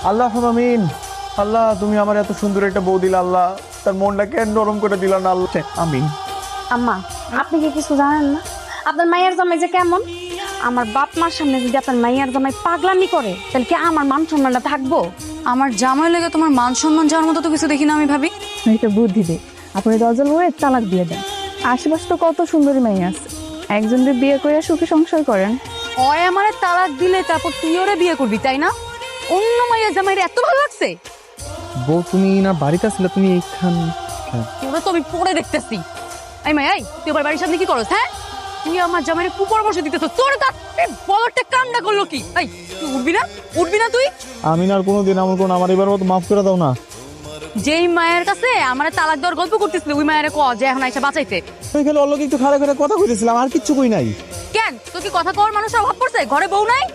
আল্লাহ আমিন। আল্লাহ তুমি আমার এত সুন্দর একটা বউ দিলা, আল্লাহ তার মনটা কেন নরম করে দিলা না, আল্লাহ আমিন। আম্মা, আপনি কি কিছু জানেন না আপনার মাইয়ার জামাই যে কেমন? আমার বাপ মার সামনে যদি আপনার মাইয়ার জামাই পাগলামি করে তাহলে কি আমার মান সম্মানটা থাকবো? আমার জামাই লেগে তোমার মান সম্মান যাওয়ার মতো তো কিছু দেখি না আমি ভাবি। একটা বুদ্ধি দে, আপনি দরজা হয়ে তালাক দিয়ে দেন। আশেপাশে তো কত সুন্দরী মেয়ে আছে, একজনকে বিয়ে করে সুখে সংসার করেন। ওই আমারে তালাক দিলে তারপর তুই ওরে বিয়ে করবি, তাই না? অন্য মাইয়া জামাইরে এত ভালো লাগছে? বউ তুমি না বাড়িতে আসলে, তুমি এইখান তোরা তো আমি পরে দেখতেছি। এই মাই, তুই আমার বাড়ির সামনে কি করছ? হ্যাঁ, তুই আমার জামাইরে কুপর বসে দিতেছ। তোর তার বলটা কামটা করলো কি? এই তুই উঠবি না তুই? আমি না আর কোনোদিন এমন কোন, আমার এবার মতো মাফ করে দাও না। যেই মায়ের কাছে আমার তালাক দেওয়ার গল্প করতেছিল ওই মায়ের ক যে এখন আইসা বাঁচাইতে। তুই খালি অল্লকে একটু খারাপ করে কথা কইতেছিলাম, আর কিচ্ছু কই নাই। কেন তোর কি কথা কওয়ার মানুষের অভাব পড়ছে? ঘরে বউ নাই?